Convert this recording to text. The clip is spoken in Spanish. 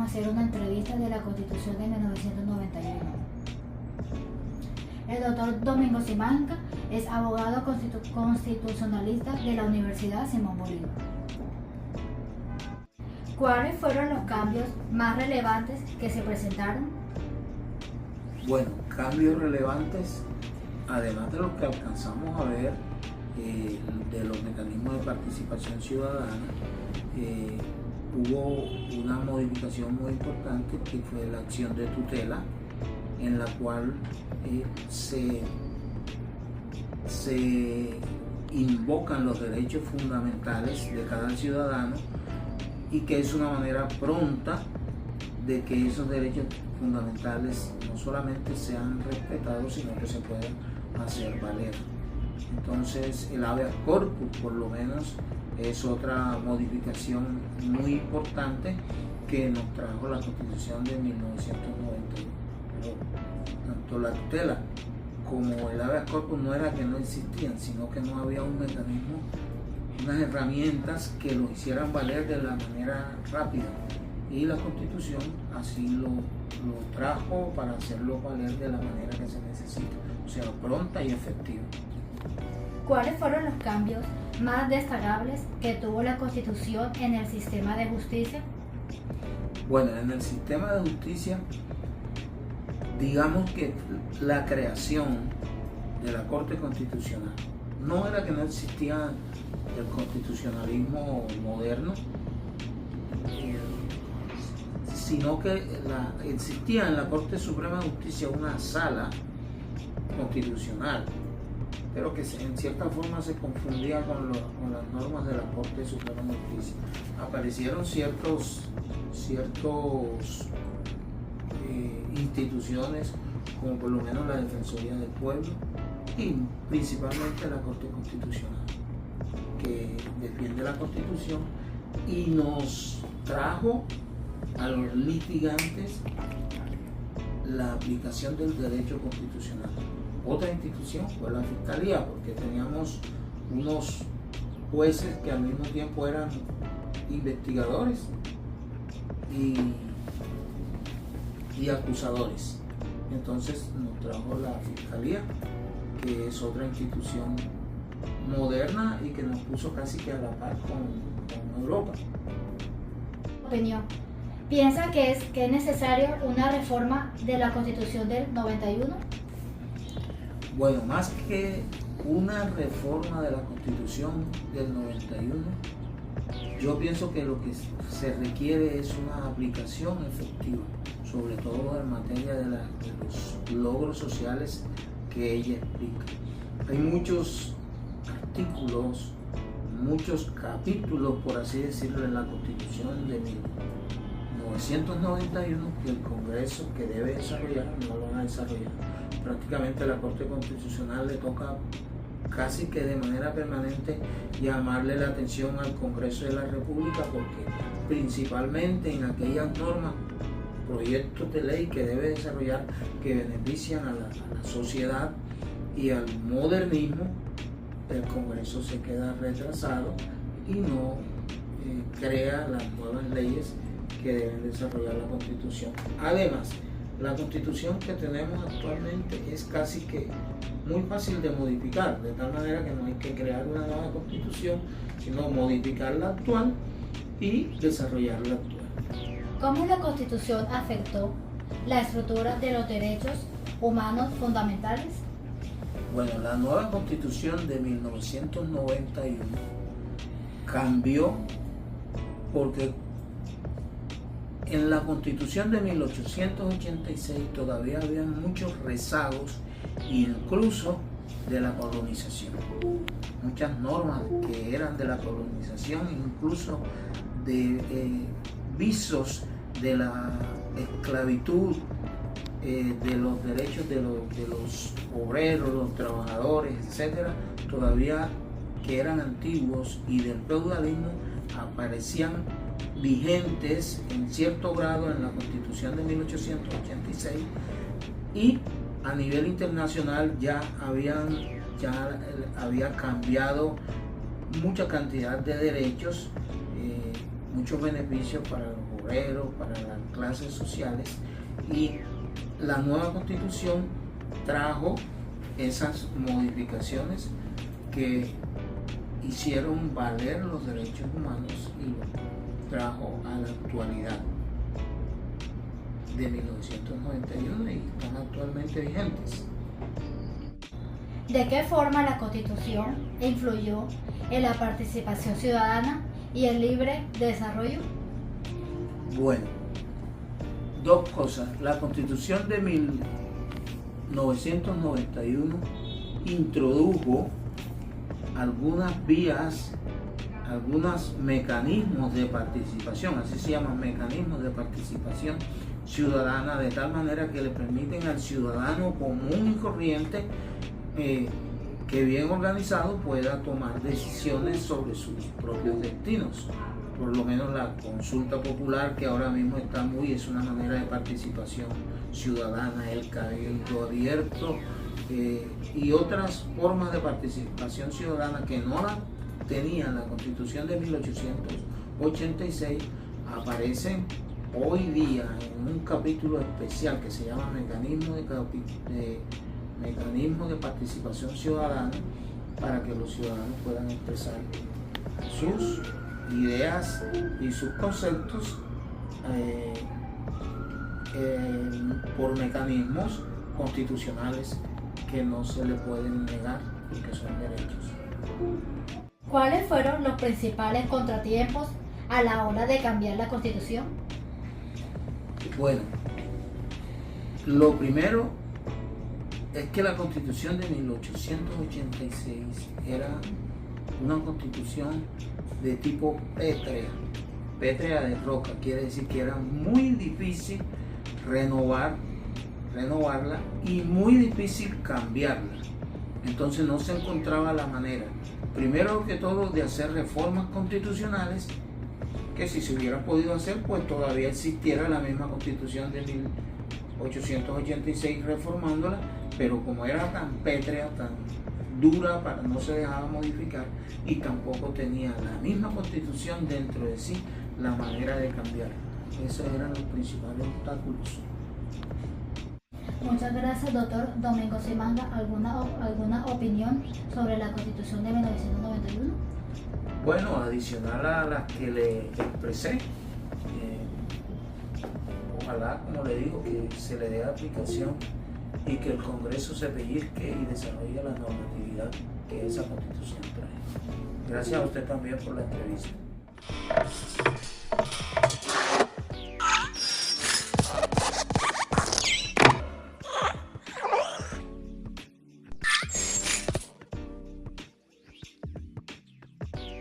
hacer una entrevista de la Constitución de 1991. El doctor Domingo Simancas es abogado constitucionalista de la Universidad Simón Bolívar. ¿Cuáles fueron los cambios más relevantes que se presentaron? Bueno, cambios relevantes, además de los que alcanzamos a ver de los mecanismos de participación ciudadana, hubo una modificación muy importante que fue la acción de tutela, en la cual se invocan los derechos fundamentales de cada ciudadano y que es una manera pronta de que esos derechos fundamentales no solamente sean respetados, sino que se puedan hacer valer. Entonces el habeas corpus, por lo menos, es otra modificación muy importante que nos trajo la Constitución de 1991. Pero tanto la tutela como el habeas corpus no era que no existían, sino que no había un mecanismo, unas herramientas que lo hicieran valer de la manera rápida. Y la Constitución así lo trajo para hacerlo valer de la manera que se necesita, o sea, pronta y efectiva. ¿Cuáles fueron los cambios más destacables que tuvo la Constitución en el sistema de justicia? Bueno, en el sistema de justicia, digamos que la creación de la Corte Constitucional no era que no existía el constitucionalismo moderno, sino que existía en la Corte Suprema de Justicia una sala constitucional, pero que en cierta forma se confundía con las normas de la Corte Suprema de Justicia. Aparecieron ciertos instituciones, como por lo menos la Defensoría del Pueblo y principalmente la Corte Constitucional, que defiende la Constitución y nos trajo a los litigantes la aplicación del derecho constitucional. Otra institución fue la Fiscalía, porque teníamos unos jueces que al mismo tiempo eran investigadores y acusadores. Entonces nos trajo la Fiscalía, que es otra institución moderna y que nos puso casi que a la par con Europa. Opinión. ¿Piensa que es necesario una reforma de la Constitución del 91? Bueno, más que una reforma de la Constitución del 91, yo pienso que lo que se requiere es una aplicación efectiva, sobre todo en materia de los logros sociales que ella explica. Hay muchos artículos, muchos capítulos, por así decirlo, en la Constitución de 1991 que el Congreso, que debe desarrollar, no lo van a desarrollar. Prácticamente la Corte Constitucional le toca casi que de manera permanente llamarle la atención al Congreso de la República, porque principalmente en aquellas normas, proyectos de ley que debe desarrollar que benefician a la sociedad y al modernismo, el Congreso se queda retrasado y no crea las nuevas leyes que deben desarrollar la Constitución. Además, la Constitución que tenemos actualmente es casi que muy fácil de modificar, de tal manera que no hay que crear una nueva Constitución, sino modificar la actual y desarrollar la actual. ¿Cómo la Constitución afectó la estructura de los derechos humanos fundamentales? Bueno, la nueva Constitución de 1991 cambió porque en la Constitución de 1886 todavía había muchos rezagos, incluso de la colonización. Muchas normas que eran de la colonización, incluso de visos de la esclavitud, de los derechos de los obreros, los trabajadores, etcétera, todavía que eran antiguos, y del feudalismo aparecían vigentes en cierto grado en la Constitución de 1886, y a nivel internacional ya había cambiado mucha cantidad de derechos, muchos beneficios para los obreros, para las clases sociales, y la nueva constitución trajo esas modificaciones que hicieron valer los derechos humanos y los trajo a la actualidad de 1991 y están actualmente vigentes. ¿De qué forma la Constitución influyó en la participación ciudadana y el libre desarrollo? Bueno, dos cosas. La Constitución de 1991 introdujo algunas vías, algunos mecanismos de participación, así se llaman, mecanismos de participación ciudadana, de tal manera que le permiten al ciudadano común y corriente que bien organizado pueda tomar decisiones sobre sus propios destinos. Por lo menos la consulta popular, que ahora mismo está es una manera de participación ciudadana, el cabildo abierto y otras formas de participación ciudadana que no la tenía la Constitución de 1886, aparecen hoy día en un capítulo especial que se llama Mecanismo de Participación Ciudadana, para que los ciudadanos puedan expresar sus ideas y sus conceptos por mecanismos constitucionales que no se le pueden negar porque son derechos. ¿Cuáles fueron los principales contratiempos a la hora de cambiar la Constitución? Bueno, lo primero es que la Constitución de 1886 era una constitución de tipo pétrea de roca, quiere decir que era muy difícil renovarla y muy difícil cambiarla. Entonces no se encontraba la manera, primero que todo, de hacer reformas constitucionales, que si se hubiera podido hacer, pues todavía existiera la misma Constitución de 1886 reformándola, pero como era tan pétrea, tan dura, no se dejaba modificar, y tampoco tenía la misma Constitución dentro de sí la manera de cambiarla. Esos eran los principales obstáculos. Muchas gracias, doctor Domingo Simanga. ¿Alguna opinión sobre la Constitución de 1991? Bueno, adicional a las que le expresé, ojalá, como le digo, que se le dé aplicación y que el Congreso se pellizque y desarrolle la normatividad que esa Constitución trae. Gracias a usted también por la entrevista.